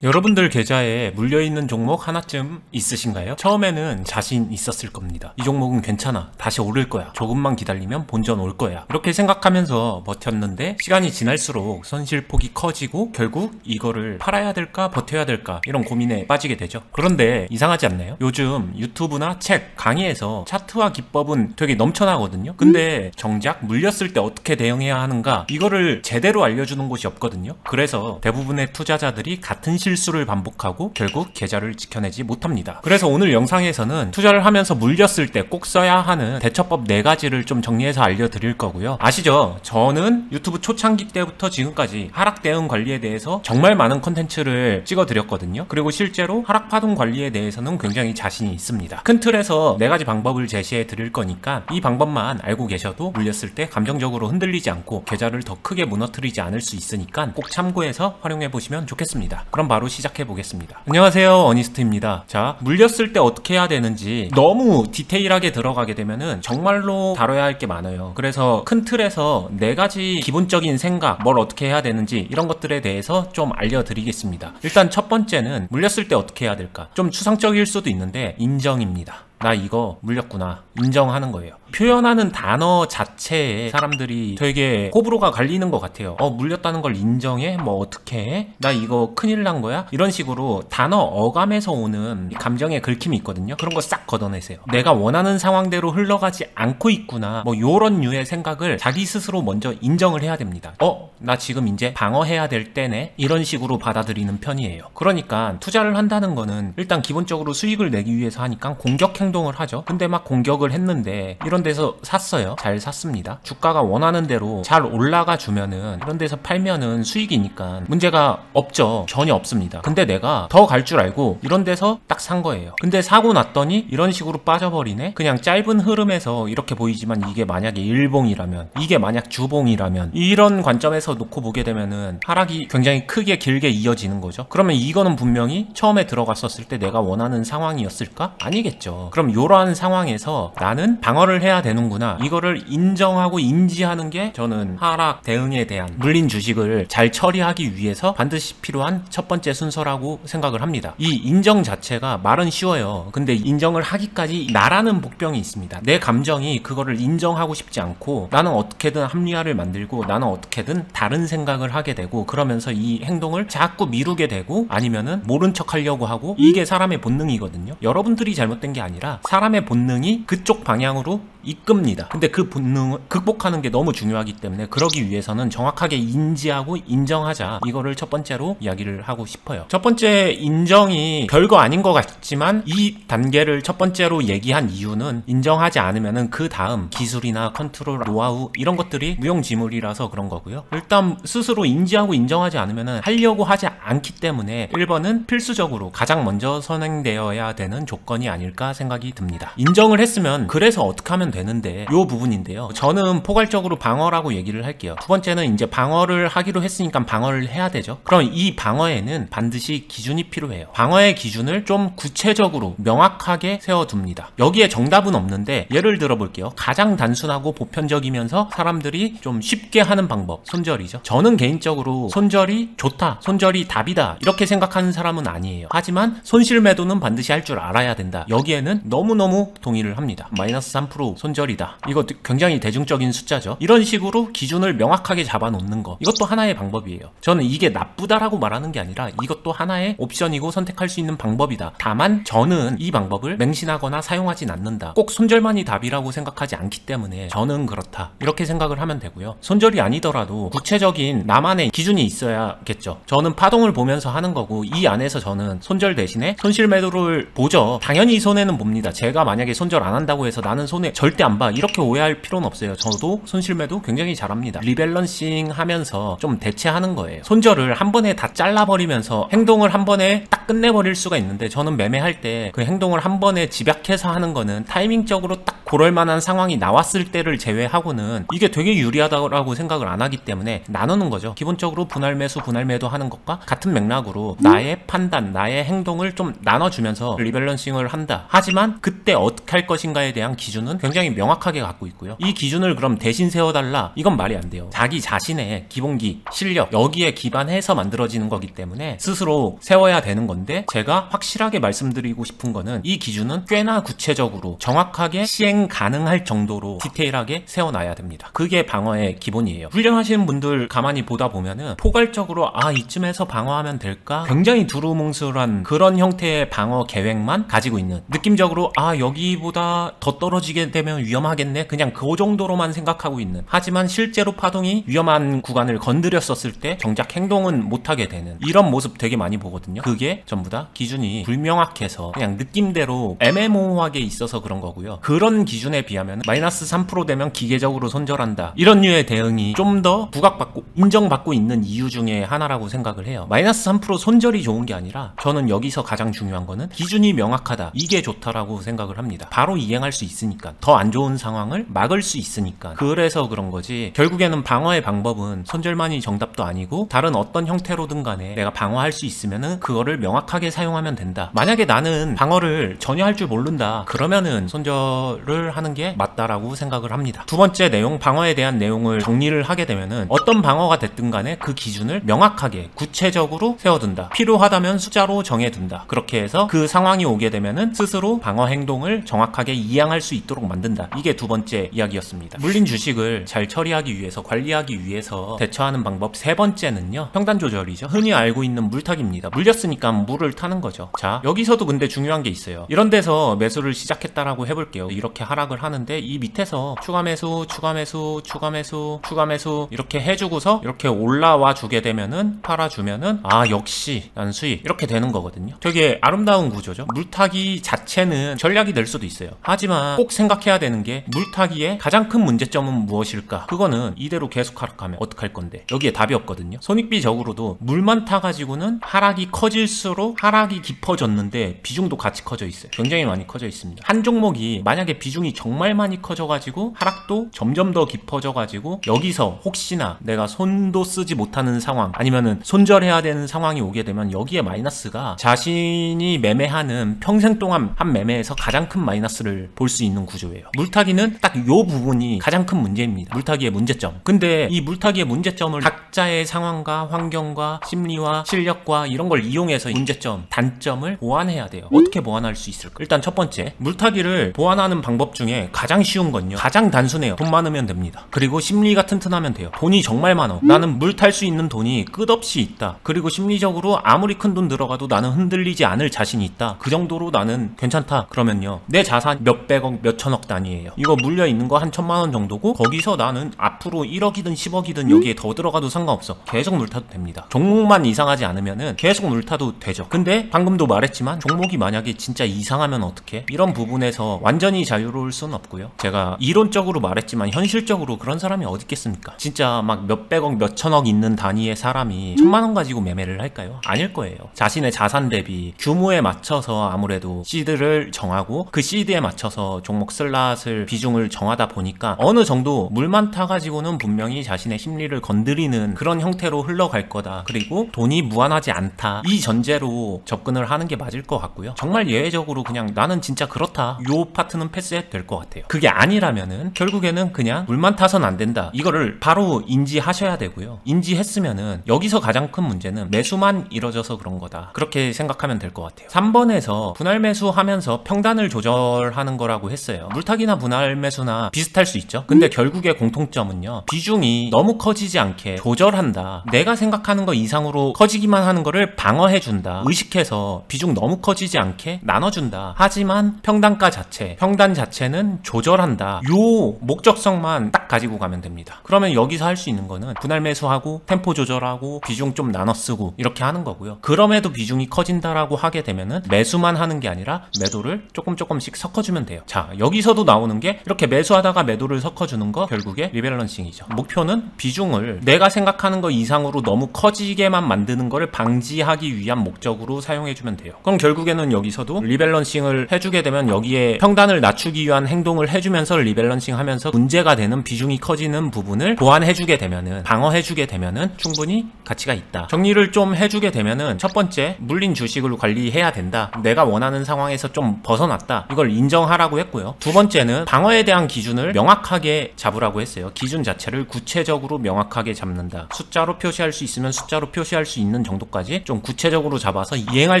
여러분들 계좌에 물려있는 종목 하나쯤 있으신가요? 처음에는 자신 있었을 겁니다. 이 종목은 괜찮아, 다시 오를 거야, 조금만 기다리면 본전 올 거야, 이렇게 생각하면서 버텼는데 시간이 지날수록 손실폭이 커지고 결국 이거를 팔아야 될까 버텨야 될까 이런 고민에 빠지게 되죠. 그런데 이상하지 않나요? 요즘 유튜브나 책, 강의에서 차트와 기법은 되게 넘쳐나거든요. 근데 정작 물렸을 때 어떻게 대응해야 하는가, 이거를 제대로 알려주는 곳이 없거든요. 그래서 대부분의 투자자들이 같은 실수를 반복하고 결국 계좌를 지켜내지 못합니다. 그래서 오늘 영상에서는 투자를 하면서 물렸을 때 꼭 써야 하는 대처법 4가지를 좀 정리해서 알려드릴 거고요. 아시죠? 저는 유튜브 초창기 때부터 지금까지 하락 대응 관리에 대해서 정말 많은 컨텐츠를 찍어드렸거든요. 그리고 실제로 하락 파동 관리에 대해서는 굉장히 자신이 있습니다. 큰 틀에서 4가지 방법을 제시해 드릴 거니까 이 방법만 알고 계셔도 물렸을 때 감정적으로 흔들리지 않고 계좌를 더 크게 무너뜨리지 않을 수 있으니까 꼭 참고해서 활용해 보시면 좋겠습니다. 그럼 바로 시작해 보겠습니다. 안녕하세요, 어니스트입니다. 자, 물렸을 때 어떻게 해야 되는지 너무 디테일하게 들어가게 되면은 정말로 다뤄야 할 게 많아요. 그래서 큰 틀에서 4가지 기본적인 생각, 뭘 어떻게 해야 되는지 이런 것들에 대해서 좀 알려드리겠습니다. 일단 첫 번째는 물렸을 때 어떻게 해야 될까? 좀 추상적일 수도 있는데 인정입니다. 나 이거 물렸구나, 인정하는 거예요. 표현하는 단어 자체에 사람들이 되게 호불호가 갈리는 것 같아요. 물렸다는 걸 인정해? 뭐 어떻게 해? 나 이거 큰일 난 거야? 이런 식으로 단어 어감에서 오는 감정의 긁힘이 있거든요. 그런 거 싹 걷어내세요. 내가 원하는 상황대로 흘러가지 않고 있구나, 뭐 요런 류의 생각을 자기 스스로 먼저 인정을 해야 됩니다. 나 지금 이제 방어해야 될 때네, 이런 식으로 받아들이는 편이에요. 그러니까 투자를 한다는 거는 일단 기본적으로 수익을 내기 위해서 하니까 공격 행동을 하죠. 근데 막 공격을 했는데 이런 데서 샀어요. 잘 샀습니다. 주가가 원하는 대로 잘 올라가 주면은 이런 데서 팔면은 수익이니까 문제가 없죠. 전혀 없습니다. 근데 내가 더 갈 줄 알고 이런 데서 딱 산 거예요. 근데 사고 났더니 이런 식으로 빠져버리네. 그냥 짧은 흐름에서 이렇게 보이지만 이게 만약에 일봉이라면, 이게 만약 주봉이라면, 이런 관점에서 놓고 보게 되면은 하락이 굉장히 크게 길게 이어지는 거죠. 그러면 이거는 분명히 처음에 들어갔었을 때 내가 원하는 상황이었을까? 아니겠죠. 그럼 이러한 상황에서 나는 방어를 해야 되는구나, 이거를 인정하고 인지하는 게 저는 하락 대응에 대한 물린 주식을 잘 처리하기 위해서 반드시 필요한 첫 번째 순서라고 생각을 합니다. 이 인정 자체가 말은 쉬워요. 근데 인정을 하기까지 나라는 복병이 있습니다. 내 감정이 그거를 인정하고 싶지 않고 나는 어떻게든 합리화를 만들고 나는 어떻게든 다른 생각을 하게 되고, 그러면서 이 행동을 자꾸 미루게 되고 아니면은 모른 척 하려고 하고, 이게 사람의 본능이거든요. 여러분들이 잘못된 게 아니라 사람의 본능이 그쪽 방향으로 이끕니다. 근데 그 본능을 극복하는 게 너무 중요하기 때문에 그러기 위해서는 정확하게 인지하고 인정하자, 이거를 첫 번째로 이야기를 하고 싶어요. 첫 번째 인정이 별거 아닌 것 같지만 이 단계를 첫 번째로 얘기한 이유는 인정하지 않으면은 그 다음 기술이나 컨트롤, 노하우 이런 것들이 무용지물이라서 그런 거고요. 일단 스스로 인지하고 인정하지 않으면은 하려고 하지 않기 때문에 1번은 필수적으로 가장 먼저 선행되어야 되는 조건이 아닐까 생각이 듭니다. 인정을 했으면 그래서 어떻게 하면 되는데, 요 부분인데요. 저는 포괄적으로 방어라고 얘기를 할게요. 두 번째는 이제 방어를 하기로 했으니까 방어를 해야 되죠. 그럼 이 방어에는 반드시 기준이 필요해요. 방어의 기준을 좀 구체적으로 명확하게 세워둡니다. 여기에 정답은 없는데 예를 들어 볼게요. 가장 단순하고 보편적이면서 사람들이 좀 쉽게 하는 방법, 손절이죠. 저는 개인적으로 손절이 좋다, 손절이 답이다 이렇게 생각하는 사람은 아니에요. 하지만 손실 매도는 반드시 할 줄 알아야 된다, 여기에는 너무너무 동의를 합니다. 마이너스 3% 손절이다, 이거 굉장히 대중적인 숫자죠. 이런 식으로 기준을 명확하게 잡아놓는 거, 이것도 하나의 방법이에요. 저는 이게 나쁘다라고 말하는 게 아니라 이것도 하나의 옵션이고 선택할 수 있는 방법이다. 다만 저는 이 방법을 맹신하거나 사용하진 않는다. 꼭 손절만이 답이라고 생각하지 않기 때문에 저는 그렇다, 이렇게 생각을 하면 되고요. 손절이 아니더라도 구체적인 나만의 기준이 있어야겠죠. 저는 파동을 보면서 하는 거고, 이 안에서 저는 손절 대신에 손실 매도를 보죠. 당연히 손해는 봅니다. 제가 만약에 손절 안 한다고 해서 나는 손해 절대 안 봐, 이렇게 오해할 필요는 없어요. 저도 손실 매도 굉장히 잘합니다. 리밸런싱 하면서 좀 대체하는 거예요. 손절을 한 번에 다 잘라버리면서 행동을 한 번에 딱 끝내버릴 수가 있는데, 저는 매매할 때 그 행동을 한 번에 집약해서 하는 거는 타이밍적으로 딱 그럴 만한 상황이 나왔을 때를 제외하고는 이게 되게 유리하다고 생각을 안 하기 때문에 나누는 거죠. 기본적으로 분할 매수, 분할 매도 하는 것과 같은 맥락으로 나의 판단, 나의 행동을 좀 나눠주면서 리밸런싱을 한다. 하지만 그때 어떻게 할 것인가에 대한 기준은 굉장히 명확하게 갖고 있고요. 이 기준을 그럼 대신 세워달라? 이건 말이 안 돼요. 자기 자신의 기본기, 실력, 여기에 기반해서 만들어지는 거기 때문에 스스로 세워야 되는 건데, 제가 확실하게 말씀드리고 싶은 거는 이 기준은 꽤나 구체적으로 정확하게 시행 가능할 정도로 디테일하게 세워놔야 됩니다. 그게 방어의 기본이에요. 훈련하시는 분들 가만히 보다 보면은 포괄적으로 이쯤에서 방어하면 될까? 굉장히 두루뭉술한 그런 형태의 방어 계획만 가지고 있는, 느낌적으로 여기보다 더 떨어지게 되면 위험하겠네, 그냥 그 정도로만 생각하고 있는, 하지만 실제로 파동이 위험한 구간을 건드렸었을 때 정작 행동은 못하게 되는 이런 모습 되게 많이 보거든요. 그게 전부 다 기준이 불명확해서 그냥 느낌대로 애매모호하게 있어서 그런 거고요. 그런 기준에 비하면 마이너스 3% 되면 기계적으로 손절한다, 이런 류의 대응이 좀 더 부각받고 인정받고 있는 이유 중에 하나라고 생각을 해요. 마이너스 3% 손절이 좋은 게 아니라 저는 여기서 가장 중요한 거는 기준이 명확하다, 이게 좋다라고 생각을 합니다. 바로 이행할 수 있으니까, 더 안 좋은 상황을 막을 수 있으니까. 그래서 그런 거지, 결국에는 방어의 방법은 손절만이 정답도 아니고 다른 어떤 형태로든 간에 내가 방어할 수 있으면은 그거를 명확하게 사용하면 된다. 만약에 나는 방어를 전혀 할 줄 모른다, 그러면은 손절을 하는 게 맞다라고 생각을 합니다. 두 번째 내용, 방어에 대한 내용을 정리를 하게 되면은 어떤 방어가 됐든 간에 그 기준을 명확하게 구체적으로 세워둔다. 필요하다면 숫자로 정해둔다. 그렇게 해서 그 상황이 오게 되면은 스스로 방어 행동을 정확하게 이행할 수 있도록 만든다. 이게 두 번째 이야기였습니다. 물린 주식을 잘 처리하기 위해서, 관리하기 위해서 대처하는 방법 세 번째는요, 평단 조절이죠. 흔히 알고 있는 물타기입니다. 물렸으니까 물을 타는 거죠. 자, 여기서도 근데 중요한 게 있어요. 이런 데서 매수를 시작했다라고 해볼게요. 이렇게 하락을 하는데 이 밑에서 추가 매수, 추가 매수, 추가 매수, 추가 매수 이렇게 해주고서 이렇게 올라와 주게 되면은, 팔아주면은 역시 난 수익, 이렇게 되는 거거든요. 되게 아름다운 구조죠. 물타기 자체는 전략이 될 수도 있어요. 하지만 꼭 생각해야 되는 게, 물타기의 가장 큰 문제점은 무엇일까? 그거는 이대로 계속 하락하면 어떡할 건데, 여기에 답이 없거든요. 손익비적으로도 물만 타가지고는 하락이 커질수록 하락이 깊어졌는데 비중도 같이 커져 있어요. 굉장히 많이 커져 있습니다. 한 종목이 만약에 비중이 정말 많이 커져가지고 하락도 점점 더 깊어져가지고 여기서 혹시나 내가 손도 쓰지 못하는 상황, 아니면은 손절해야 되는 상황이 오게 되면 여기에 마이너스가 자신이 매매하는 평생 동안 한 매매에서 가장 큰 마이너스를 볼 수 있는 구조예요. 물타기는 딱 요 부분이 가장 큰 문제입니다. 물타기의 문제점. 근데 이 물타기의 문제점을 각자의 상황과 환경과 심리와 실력과 이런 걸 이용해서 문제점, 단점을 보완해야 돼요. 어떻게 보완할 수 있을까? 일단 첫 번째, 물타기를 보완하는 방법 중에 가장 쉬운 건요, 가장 단순해요. 돈 많으면 됩니다. 그리고 심리가 튼튼하면 돼요. 돈이 정말 많아, 나는 물 탈 수 있는 돈이 끝없이 있다, 그리고 심리적으로 아무리 큰 돈 들어가도 나는 흔들리지 않을 자신이 있다, 그 정도로 나는 괜찮다, 그러면요, 내 자산 몇백억 몇천억 단위예요. 이거 물려 있는 거 한 1000만원 정도고, 거기서 나는 앞으로 1억이든 10억이든 여기에 더 들어가도 상관없어. 계속 물 타도 됩니다. 종목만 이상하지 않으면은 계속 물 타도 되죠. 근데 방금도 말했지만 종목이 만약에 진짜 이상하면 어떡해? 이런 부분에서 완전히 자유로울 수는 없고요. 제가 이론적으로 말했지만 현실적으로 그런 사람이 어디 있겠습니까? 진짜 막 몇백억 몇천억 있는 단위의 사람이 1000만원 가지고 매매를 할까요? 아닐 거예요. 자신의 자산 대비 규모에 맞춰서 아무래도 시드를 정하고, 그 시드에 맞춰서 종목 슬롯을 비중을 정하다 보니까 어느 정도 물만 타가지고는 분명히 자신의 심리를 건드리는 그런 형태로 흘러갈 거다, 그리고 돈이 무한하지 않다, 이 전제로 접근을 하는 게 맞을 것 같고요. 정말 예외적으로 그냥 나는 진짜 그렇다, 요 파트는 패스해도 될 것 같아요. 그게 아니라면은 결국에는 그냥 물만 타선 안 된다, 이거를 바로 인지하셔야 되고요. 인지했으면은 여기서 가장 큰 문제는 매수만 이뤄져서 그런 거다, 그렇게 생각하면 될 것 같아요. 3번에서 분할 매수 하면서 평단을 조절하는 거라고 했어요. 물타기나 분할 매수나 비슷할 수 있죠. 근데 결국의 공통점은요, 비중이 너무 커지지 않게 조절한다, 내가 생각하는 거 이상으로 커지기만 하는 거를 방어해준다, 의식해서 비중 너무 커지지 않게 나눠준다. 하지만 평단가 자체, 평단 자체는 조절한다, 요 목적성만 딱 가지고 가면 됩니다. 그러면 여기서 할 수 있는 거는 분할 매수하고 템포 조절하고 비중 좀 나눠 쓰고 이렇게 하는 거고요. 그럼에도 비중이 커진다라고 하게 되면은 매수만 하는 게 아니라 매도를 조금씩 섞어주면 돼요. 자, 여기서도 나오는 게 이렇게 매수하다가 매도를 섞어주는 거, 결국에 리밸런싱이죠. 목표는 비중을 내가 생각하는 거 이상으로 너무 커지게만 만드는 거를 방지하기 위한 목적으로 사용해주면 돼요. 그럼 결국에는 여기서도 리밸런싱을 해주게 되면 여기에 평단을 낮추기 주기 위한 행동을 해주면서 리밸런싱 하면서 문제가 되는 비중이 커지는 부분을 보완해주게 되면은, 방어해주게 되면은 충분히 가치가 있다. 정리를 좀 해주게 되면은, 첫 번째, 물린 주식을 관리해야 된다. 내가 원하는 상황에서 좀 벗어났다. 이걸 인정하라고 했고요. 두 번째는 방어에 대한 기준을 명확하게 잡으라고 했어요. 기준 자체를 구체적으로 명확하게 잡는다. 숫자로 표시할 수 있으면 숫자로 표시할 수 있는 정도까지 좀 구체적으로 잡아서 이행할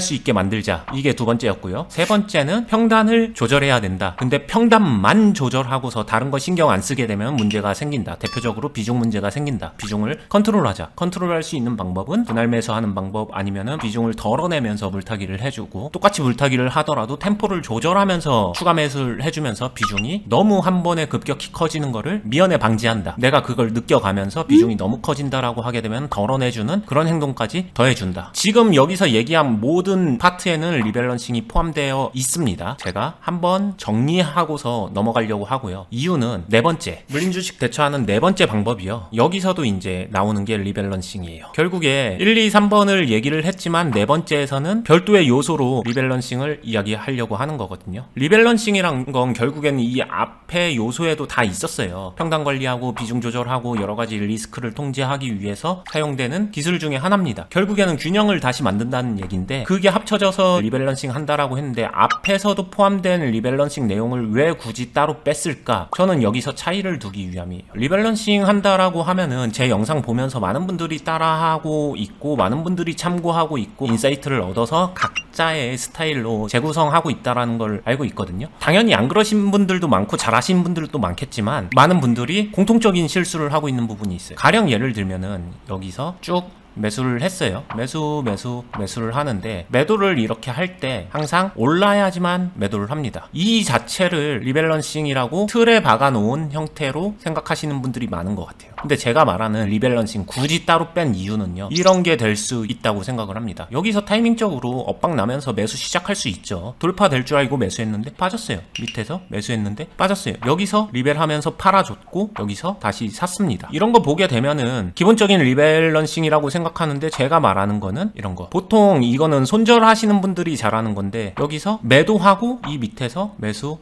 수 있게 만들자. 이게 두 번째였고요. 세 번째는 평단을 조절해야 된다. 근데 평단만 조절하고서 다른 거 신경 안 쓰게 되면 문제가 생긴다. 대표적으로 비중 문제가 생긴다. 비중을 컨트롤하자. 컨트롤할 수 있는 방법은 분할 매수하는 방법, 아니면은 비중을 덜어내면서 물타기를 해주고, 똑같이 물타기를 하더라도 템포를 조절하면서 추가 매수를 해주면서 비중이 너무 한 번에 급격히 커지는 거를 미연에 방지한다. 내가 그걸 느껴가면서 비중이 너무 커진다라고 하게 되면 덜어내주는 그런 행동까지 더해준다. 지금 여기서 얘기한 모든 파트에는 리밸런싱이 포함되어 있습니다. 제가 한번 정리하고서 넘어가려고 하고요. 이유는 네 번째, 물린 주식 대처하는 네 번째 방법이요. 여기서도 이제 나오는 게 리밸런싱이에요. 결국에 1, 2, 3번을 얘기를 했지만 네 번째에서는 별도의 요소로 리밸런싱을 이야기하려고 하는 거거든요. 리밸런싱이란 건 결국에는 이 앞에 요소에도 다 있었어요. 평단 관리하고 비중 조절하고 여러 가지 리스크를 통제하기 위해서 사용되는 기술 중에 하나입니다. 결국에는 균형을 다시 만든다는 얘기인데, 그게 합쳐져서 리밸런싱 한다라고 했는데 앞에서도 포함된 리밸런싱 내용을 왜 굳이 따로 뺐을까? 저는 여기서 차이를 두기 위함이에요. 리밸런싱 한다라고 하면은 제 영상 보면서 많은 분들이 따라하고 있고 많은 분들이 참고하고 있고 인사이트를 얻어서 각자의 스타일로 재구성하고 있다라는 걸 알고 있거든요. 당연히 안 그러신 분들도 많고 잘하신 분들도 많겠지만 많은 분들이 공통적인 실수를 하고 있는 부분이 있어요. 가령 예를 들면은 여기서 쭉 매수를 했어요. 매수를 하는데, 매도를 이렇게 할 때 항상 올라야지만 매도를 합니다. 이 자체를 리밸런싱이라고 틀에 박아 놓은 형태로 생각하시는 분들이 많은 것 같아요. 근데 제가 말하는 리밸런싱 굳이 따로 뺀 이유는요, 이런 게 될 수 있다고 생각을 합니다. 여기서 타이밍적으로 엇박 나면서 매수 시작할 수 있죠. 돌파될 줄 알고 매수했는데 빠졌어요. 밑에서 매수했는데 빠졌어요. 여기서 리밸하면서 팔아줬고 여기서 다시 샀습니다. 이런 거 보게 되면은 기본적인 리밸런싱이라고 생각하는데, 제가 말하는 거는 이런 거, 보통 이거는 손절하시는 분들이 잘하는 건데, 여기서 매도하고 이 밑에서 매수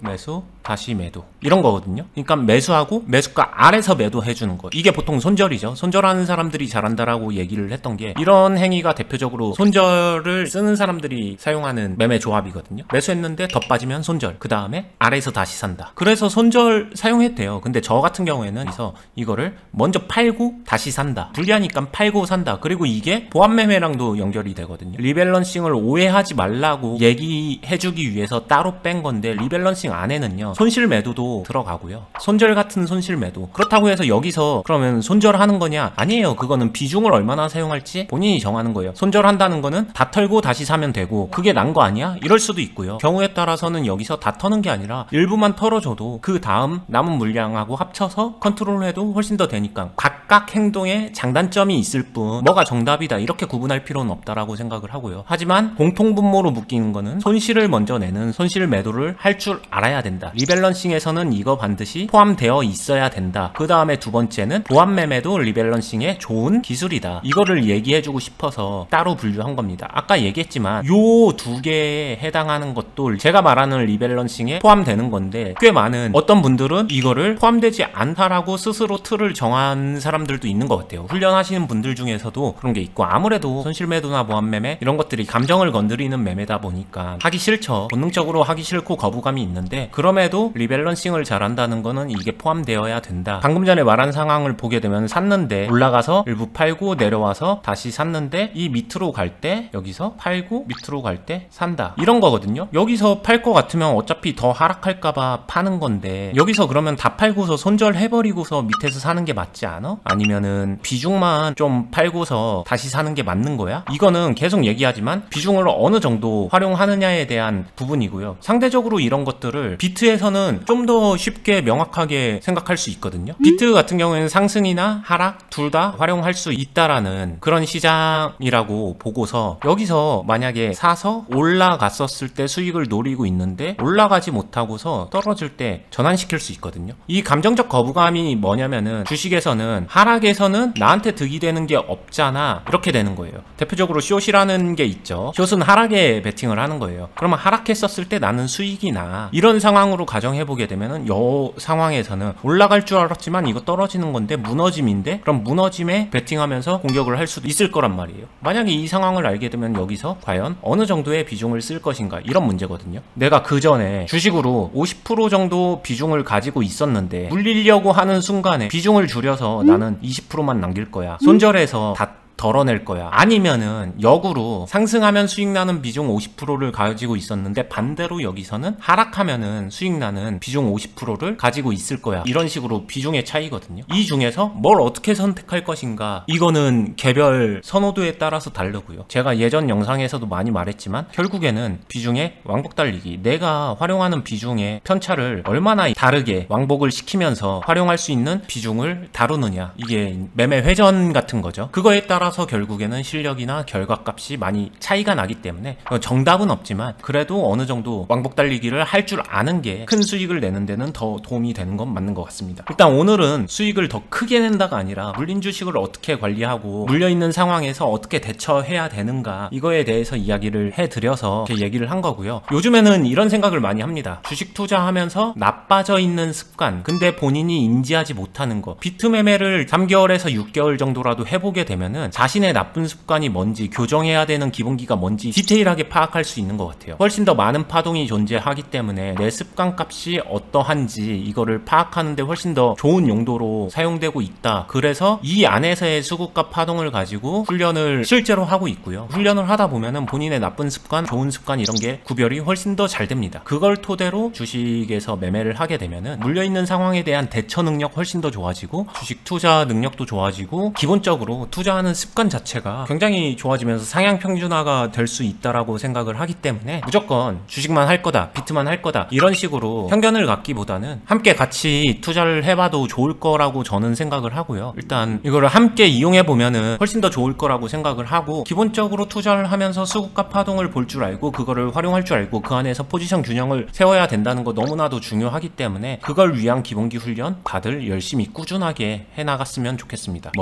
다시 매도, 이런 거거든요. 그러니까 매수하고 매수가 아래서 매도해주는 거, 이게 보통 손절이죠. 손절하는 사람들이 잘한다라고 얘기를 했던 게, 이런 행위가 대표적으로 손절을 쓰는 사람들이 사용하는 매매 조합이거든요. 매수했는데 더 빠지면 손절, 그 다음에 아래에서 다시 산다. 그래서 손절 사용해도 돼요. 근데 저 같은 경우에는 그래서 이거를 먼저 팔고 다시 산다, 불리하니까 팔고 산다. 그리고 이게 보합매매랑도 연결이 되거든요. 리밸런싱을 오해하지 말라고 얘기해주기 위해서 따로 뺀 건데, 리밸런싱 안에는요 손실 매도도 들어가고요, 손절 같은 손실 매도. 그렇다고 해서 여기서 그러면 손절하는 거냐? 아니에요. 그거는 비중을 얼마나 사용할지 본인이 정하는 거예요. 손절한다는 거는 다 털고 다시 사면 되고, 그게 난 거 아니야? 이럴 수도 있고요. 경우에 따라서는 여기서 다 터는 게 아니라 일부만 털어줘도 그 다음 남은 물량하고 합쳐서 컨트롤해도 훨씬 더 되니까, 각각 행동에 장단점이 있을 뿐 뭐가 정답이다 이렇게 구분할 필요는 없다라고 생각을 하고요. 하지만 공통분모로 묶이는 거는 손실을 먼저 내는 손실 매도를 할 줄 알아야 된다. 리밸런싱에서는 이거 반드시 포함되어 있어야 된다. 그 다음에 두 번째는 보합매매도 리밸런싱의 좋은 기술이다. 이거를 얘기해주고 싶어서 따로 분류한 겁니다. 아까 얘기했지만 요 두 개에 해당하는 것도 제가 말하는 리밸런싱에 포함되는 건데, 꽤 많은 어떤 분들은 이거를 포함되지 않다라고 스스로 틀을 정한 사람들도 있는 것 같아요. 훈련하시는 분들 중에서도 그런 게 있고, 아무래도 손실매도나 보합매매 이런 것들이 감정을 건드리는 매매다 보니까 하기 싫죠. 본능적으로 하기 싫고 거부감이 있는데, 그럼에도 리밸런싱을 잘한다는 거는 이게 포함되어야 된다. 방금 전에 말한 상황을 보게 되면 샀는데 올라가서 일부 팔고 내려와서 다시 샀는데 이 밑으로 갈 때 여기서 팔고 밑으로 갈 때 산다, 이런 거거든요. 여기서 팔 것 같으면 어차피 더 하락할까봐 파는 건데, 여기서 그러면 다 팔고서 손절해버리고서 밑에서 사는 게 맞지 않아? 아니면은 비중만 좀 팔고서 다시 사는 게 맞는 거야? 이거는 계속 얘기하지만 비중을 어느 정도 활용하느냐에 대한 부분이고요. 상대적으로 이런 것들을 비트에서는 좀 더 쉽게 명확하게 생각할 수 있거든요. 비트 같은 경우에는 상승이나 하락 둘 다 활용할 수 있다라는 그런 시장이라고 보고서, 여기서 만약에 사서 올라갔었을 때 수익을 노리고 있는데 올라가지 못하고서 떨어질 때 전환시킬 수 있거든요. 이 감정적 거부감이 뭐냐면은, 주식에서는 하락에서는 나한테 득이 되는 게 없잖아 이렇게 되는 거예요. 대표적으로 숏이라는 게 있죠. 숏은 하락에 베팅을 하는 거예요. 그러면 하락했었을 때 나는 수익이 나, 이런 상황으로 가정해보게 되면은 여 상황에서는 올라갈 줄 알았지만 이거 떨어지는 건데 무너짐인데, 그럼 무너짐에 베팅하면서 공격을 할 수도 있을 거란 말이에요. 만약에 이 상황을 알게 되면 여기서 과연 어느 정도의 비중을 쓸 것인가, 이런 문제거든요. 내가 그 전에 주식으로 50% 정도 비중을 가지고 있었는데 물리려고 하는 순간에 비중을 줄여서 나는 20%만 남길 거야, 손절해서 다 덜어낼 거야, 아니면은 역으로 상승하면 수익 나는 비중 50%를 가지고 있었는데 반대로 여기서는 하락하면은 수익 나는 비중 50%를 가지고 있을 거야, 이런 식으로 비중의 차이거든요. 이 중에서 뭘 어떻게 선택할 것인가, 이거는 개별 선호도에 따라서 다르고요. 제가 예전 영상에서도 많이 말했지만 결국에는 비중의 왕복 달리기, 내가 활용하는 비중의 편차를 얼마나 다르게 왕복을 시키면서 활용할 수 있는 비중을 다루느냐, 이게 매매 회전 같은 거죠. 그거에 따라서 결국에는 실력이나 결과값이 많이 차이가 나기 때문에 정답은 없지만 그래도 어느 정도 왕복 달리기를 할 줄 아는 게 큰 수익을 내는 데는 더 도움이 되는 건 맞는 것 같습니다. 일단 오늘은 수익을 더 크게 낸다가 아니라 물린 주식을 어떻게 관리하고 물려있는 상황에서 어떻게 대처해야 되는가, 이거에 대해서 이야기를 해드려서 이렇게 얘기를 한 거고요. 요즘에는 이런 생각을 많이 합니다. 주식 투자하면서 나빠져 있는 습관, 근데 본인이 인지하지 못하는 거, 비트 매매를 3개월에서 6개월 정도라도 해보게 되면은 자신의 나쁜 습관이 뭔지, 교정해야 되는 기본기가 뭔지 디테일하게 파악할 수 있는 것 같아요. 훨씬 더 많은 파동이 존재하기 때문에 내 습관 값이 어떠한지 이거를 파악하는데 훨씬 더 좋은 용도로 사용되고 있다. 그래서 이 안에서의 수급값 파동을 가지고 훈련을 실제로 하고 있고요. 훈련을 하다 보면은 본인의 나쁜 습관, 좋은 습관, 이런 게 구별이 훨씬 더 잘 됩니다. 그걸 토대로 주식에서 매매를 하게 되면은 물려있는 상황에 대한 대처 능력 훨씬 더 좋아지고, 주식 투자 능력도 좋아지고, 기본적으로 투자하는 습관 자체가 굉장히 좋아지면서 상향 평준화가 될 수 있다라고 생각을 하기 때문에 무조건 주식만 할 거다, 비트만 할 거다, 이런 식으로 편견을 갖기보다는 함께 같이 투자를 해봐도 좋을 거라고 저는 생각을 하고요. 일단 이거를 함께 이용해 보면은 훨씬 더 좋을 거라고 생각을 하고, 기본적으로 투자를 하면서 수급값 파동을 볼 줄 알고 그거를 활용할 줄 알고 그 안에서 포지션 균형을 세워야 된다는 거 너무나도 중요하기 때문에 그걸 위한 기본기 훈련 다들 열심히 꾸준하게 해나갔으면 좋겠습니다.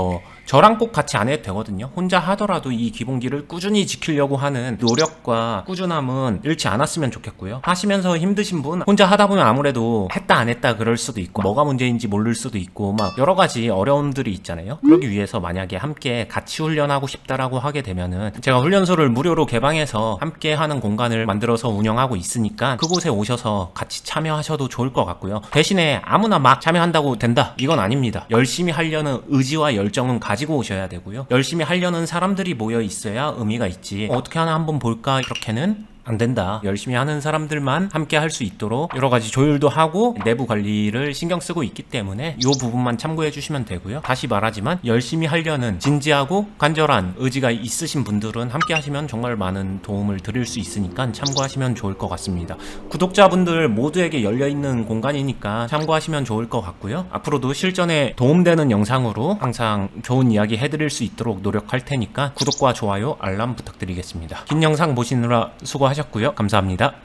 저랑 꼭 같이 안 해도 되거든요. 혼자 하더라도 이 기본기를 꾸준히 지키려고 하는 노력과 꾸준함은 잃지 않았으면 좋겠고요. 하시면서 힘드신 분, 혼자 하다 보면 아무래도 했다 안 했다 그럴 수도 있고, 뭐가 문제인지 모를 수도 있고, 막 여러 가지 어려움들이 있잖아요. 그러기 위해서 만약에 함께 같이 훈련하고 싶다라고 하게 되면은 제가 훈련소를 무료로 개방해서 함께 하는 공간을 만들어서 운영하고 있으니까 그곳에 오셔서 같이 참여하셔도 좋을 것 같고요. 대신에 아무나 막 참여한다고 된다, 이건 아닙니다. 열심히 하려는 의지와 열정은 가지고 오셔야 되고요. 열심히 하려는 사람들이 모여 있어야 의미가 있지, 어떻게 하나 한번 볼까, 이렇게는 안 된다. 열심히 하는 사람들만 함께 할 수 있도록 여러 가지 조율도 하고 내부 관리를 신경 쓰고 있기 때문에 이 부분만 참고해 주시면 되고요. 다시 말하지만 열심히 하려는 진지하고 간절한 의지가 있으신 분들은 함께 하시면 정말 많은 도움을 드릴 수 있으니까 참고하시면 좋을 것 같습니다. 구독자분들 모두에게 열려있는 공간이니까 참고하시면 좋을 것 같고요. 앞으로도 실전에 도움되는 영상으로 항상 좋은 이야기 해드릴 수 있도록 노력할 테니까 구독과 좋아요, 알람 부탁드리겠습니다. 긴 영상 보시느라 수고하셨고요. 감사합니다.